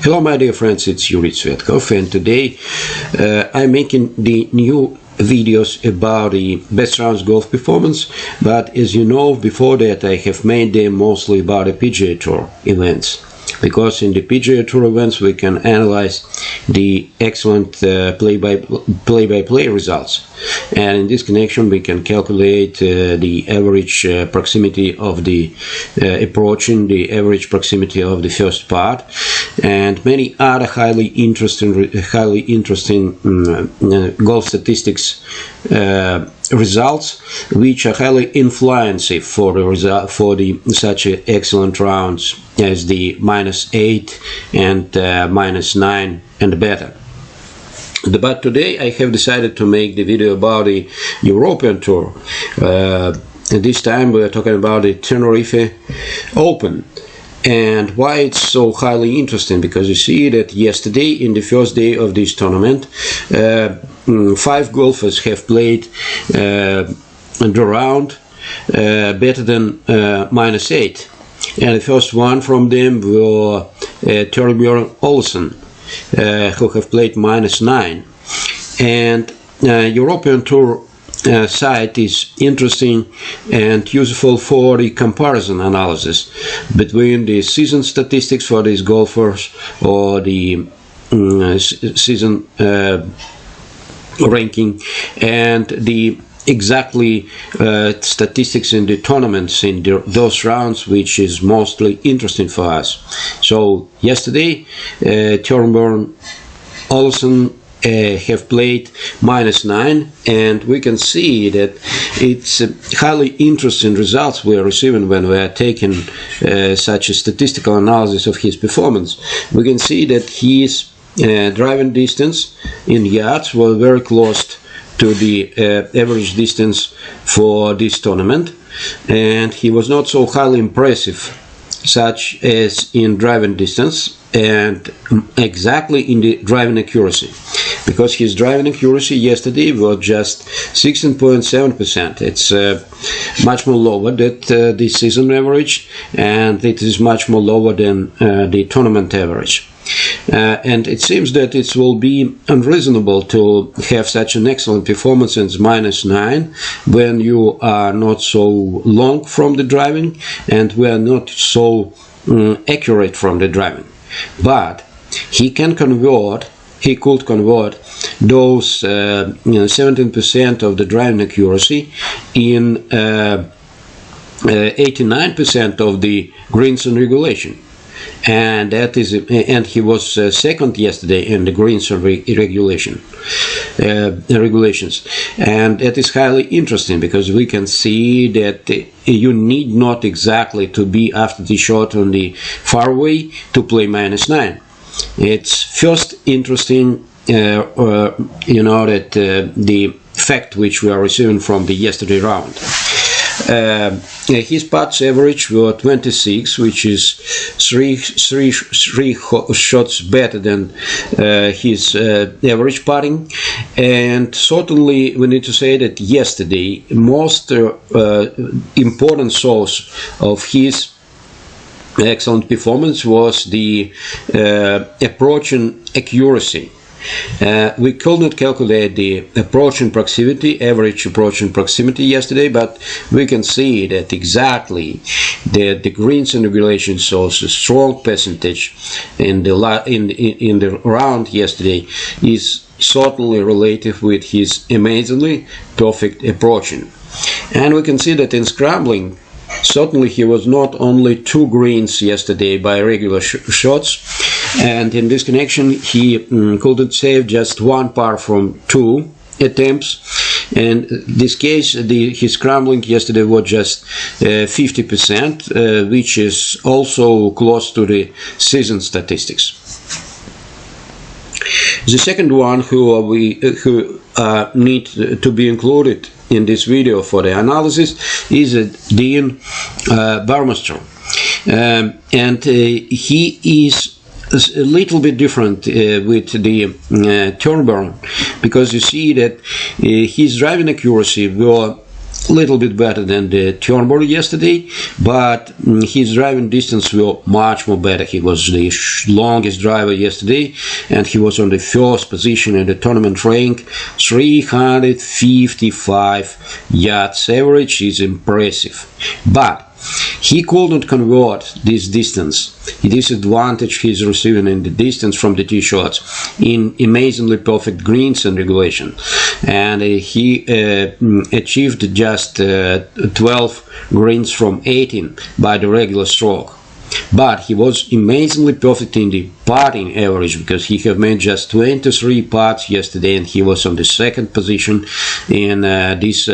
Hello my dear friends, it's Yuri Tsvetkov, and today I'm making the new videos about the best rounds golf performance, but as you know, before that I have made them mostly about the PGA Tour events, because in the PGA Tour events we can analyze the excellent play-by-play results, and in this connection we can calculate the average proximity of the approach, the average proximity of the first part, and many other highly interesting golf statistics results, which are highly influential for the such excellent rounds as the -8 and -9 and better. But today I have decided to make the video about the European Tour. This time we are talking about the Tenerife Open. And why it's so highly interesting, because you see that yesterday, in the first day of this tournament, 5 golfers have played the round better than -8, and the first one from them were Thorbjorn Olsen, who have played -9. And European Tour site is interesting and useful for the comparison analysis between the season statistics for these golfers or the season ranking and the exactly statistics in the tournaments in those rounds, which is mostly interesting for us. So yesterday Thorbjorn Olsen have played -9, and we can see that it's highly interesting results we are receiving when we are taking such a statistical analysis of his performance. We can see that his driving distance in yards was very close to the average distance for this tournament, and he was not so highly impressive such as in driving distance and exactly in the driving accuracy, because his driving accuracy yesterday was just 16.7%. It's much more lower than the season average, and it is much more lower than the tournament average. And it seems that it will be unreasonable to have such an excellent performance as -9 when you are not so long from the driving and we are not so accurate from the driving. But he could convert those 17% of the driving accuracy in 89% of the greens and regulation. And that is, and he was second yesterday in the greens and regulations, and that is highly interesting, because we can see that you need not exactly to be after the shot on the fairway to play -9. It's first interesting, you know, that the fact which we are receiving from the yesterday round. His putts average were 26, which is three shots better than his average putting. And certainly we need to say that yesterday most important source of his excellent performance was the approaching accuracy. We could not calculate the approaching proximity, average approaching proximity yesterday, but we can see that exactly the greens and regulation shows a strong percentage in the round yesterday is certainly relative with his amazingly perfect approaching. And we can see that in scrambling, certainly he was not only 2 greens yesterday by regular shots, and in this connection he couldn't save just 1 par from 2 attempts. And in this case his scrambling yesterday was just 50%, which is also close to the season statistics. The second one who need to be included in this video for the analysis is Dean BURMESTER, and he is a little bit different with the Thorbjorn, because you see that his driving accuracy were little bit better than the Thorbjorn yesterday, but his driving distance was much more better. He was the longest driver yesterday, and he was on the first position in the tournament rank. 355 yards average is impressive, but he couldn't convert this distance, this advantage he's receiving in the distance from the tee shots, in amazingly perfect greens and regulation. And he achieved just 12 greens from 18 by the regular stroke. But he was amazingly perfect in the putting average, because he had made just 23 putts yesterday, and he was on the second position in this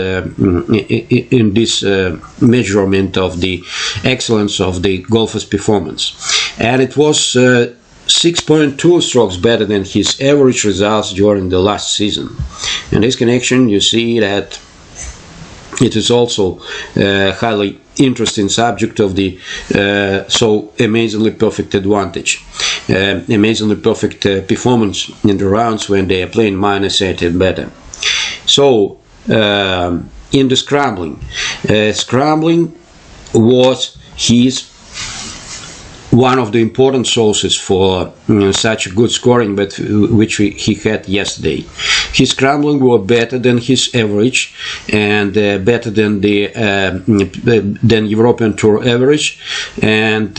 measurement of the excellence of the golfer's performance. And it was 6.2 strokes better than his average results during the last season. In this connection, you see that it is also highly interesting subject of the so amazingly perfect advantage, amazingly perfect performance in the rounds when they are playing -8 and better. So in the scrambling, scrambling was one of the important sources for such good scoring, but which he had yesterday. His scrambling were better than his average, and better than the than European Tour average, and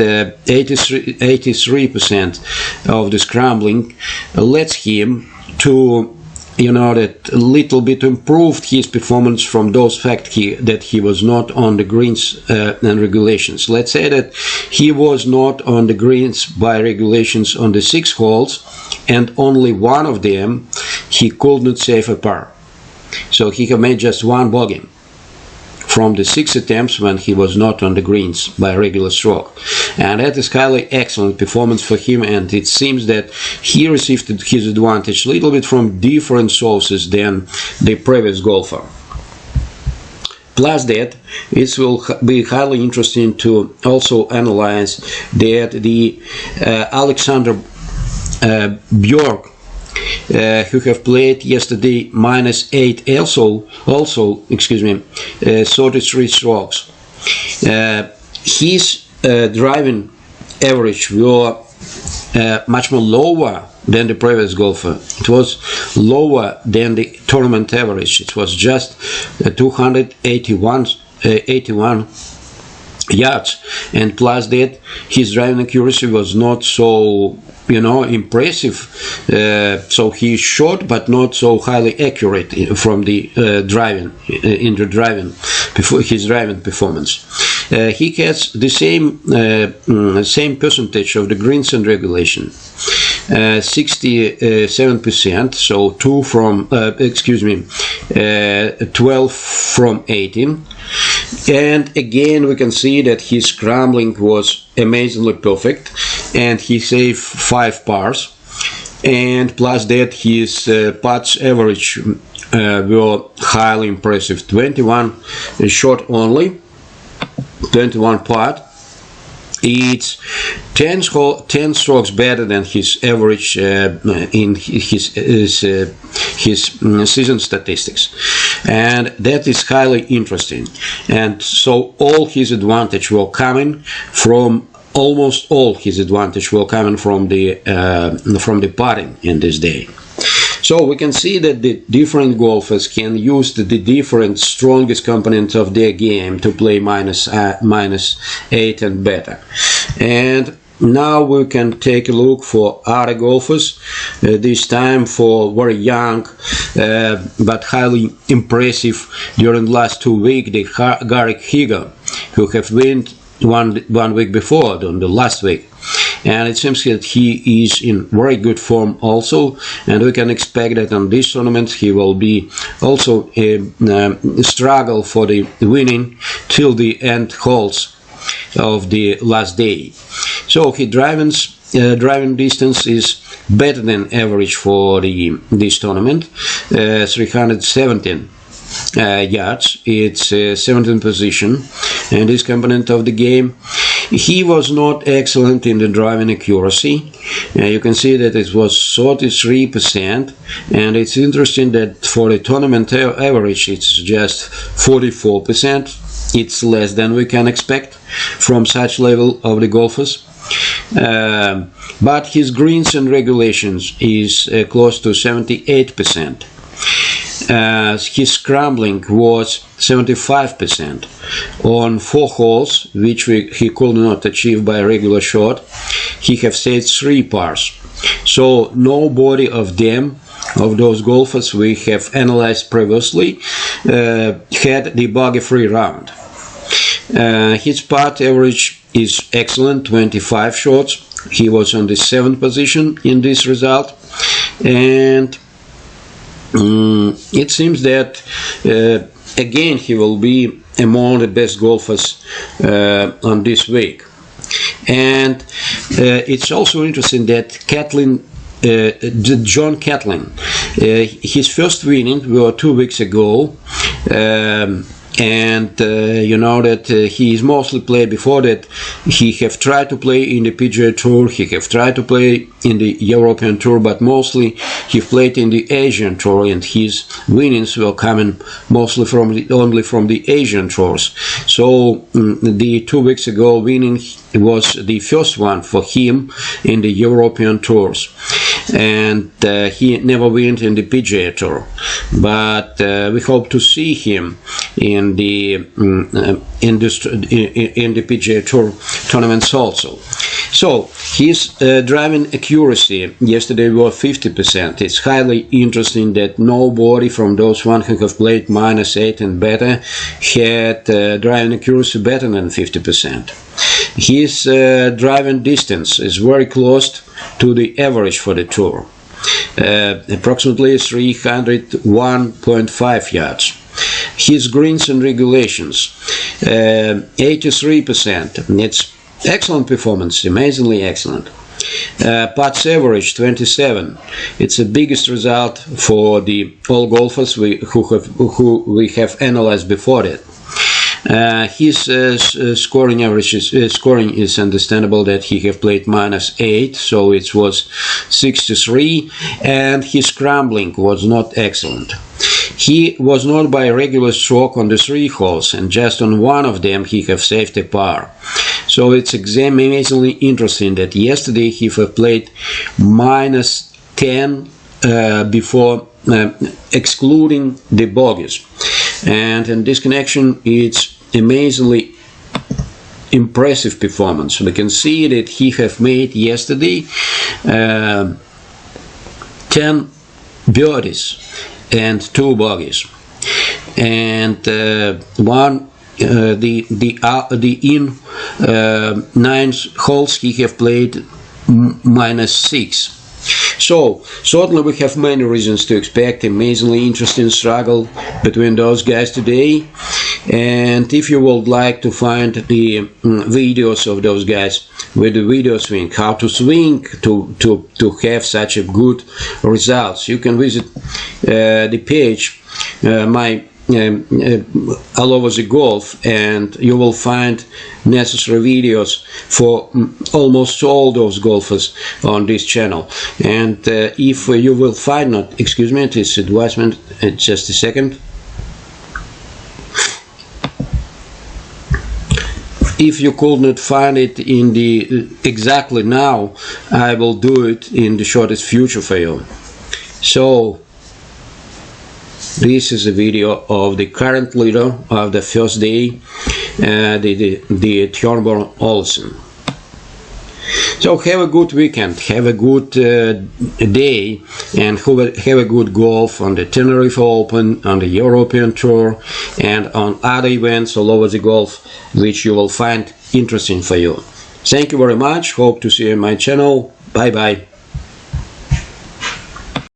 83% of the scrambling lets him to, you know, that a little bit improved his performance from those facts that he was not on the greens and regulations. Let's say that he was not on the greens by regulations on the 6 holes, and only one of them he could not save a par. So he had made just 1 bogey from the 6 attempts when he was not on the greens by regular stroke. And that is highly excellent performance for him, and it seems that he received his advantage a little bit from different sources than the previous golfer. Plus that, it will be highly interesting to also analyze that the Alexander Bjork, who have played yesterday -8 also 33 strokes. His driving average were much more lower than the previous golfer. It was lower than the tournament average. It was just 281 yards, and plus that his driving accuracy was not so, you know, impressive. So he shot, but not so highly accurate from the driving in the driving before his driving performance. He has the same percentage of the greens and regulation, 67%. So 12 from 18. And again, we can see that his scrambling was amazingly perfect, and he saved 5 pars. And plus that, his putts average were highly impressive. 21 shot only, 21 putt. It's 10 strokes better than his average in his season statistics, and that is highly interesting. And so all his advantage will coming from almost all his advantage will coming from the putting in this day. So we can see that the different golfers can use the different strongest components of their game to play -8 and better. And now we can take a look for other golfers, this time for very young but highly impressive during the last 2 weeks, the Garrick Higa, who have won one week before, on the last week. And it seems that he is in very good form also, and we can expect that on this tournament he will be also struggle for the winning till the end holes of the last day. So his driving distance is better than average for this tournament, 317 yards. It's 17th position in this component of the game. he was not excellent in the driving accuracy. You can see that it was 33%, and it's interesting that for the tournament average it's just 44%. It's less than we can expect from such level of the golfers. But his greens and regulations is close to 78%. His scrambling was 75%. On 4 holes, which he could not achieve by a regular shot, he have saved 3 pars. So nobody of them, of those golfers we have analyzed previously, had the bogey-free round. His putt average is excellent, 25 shots. He was on the 7th position in this result, and it seems that again he will be among the best golfers on this week. And it's also interesting that CATLIN John, his first winning were 2 weeks ago, and you know that he is mostly played before that. He have tried to play in the PGA Tour, he have tried to play in the European Tour, but mostly he played in the Asian Tour, and his winnings were coming mostly from only from the Asian tours. So the 2 weeks ago winning was the first one for him in the European tours, and he never went in the PGA Tour, but we hope to see him in the PGA Tour tournaments also. So his driving accuracy yesterday was 50%. It's highly interesting that nobody from those one who have played -8 and better had driving accuracy better than 50%. His driving distance is very close to the average for the tour, approximately 301.5 yards. His greens and regulations, 83%. It's excellent performance, amazingly excellent. Putts average 27. It's the biggest result for the all golfers who we have analyzed before that. His scoring average scoring is understandable that he have played -8, so it was 63, and his scrambling was not excellent. He was not by a regular stroke on the 3 holes, and just on one of them he have saved a par. So it's amazingly interesting that yesterday he have played -10 before excluding the bogeys. And in this connection, it's amazingly impressive performance. We can see that he have made yesterday 10 birdies and 2 bogeys, and in 9 holes he have played -6. So certainly we have many reasons to expect amazingly interesting struggle between those guys today. And if you would like to find the videos of those guys with the video swing, how to swing to have such a good results, you can visit the page my alloverthegolf, and you will find necessary videos for almost all those golfers on this channel. And if you will find not, excuse me, this advisement, just a second. If you could not find it in the exactly now, I will do it in the shortest future for you. So this is a video of the current leader of the first day, the Thorbjorn Olsen. So have a good weekend, have a good day, and have a good golf on the Tenerife Open, on the European Tour, and on other events all over the golf, which you will find interesting for you. Thank you very much, hope to see you on my channel, bye bye.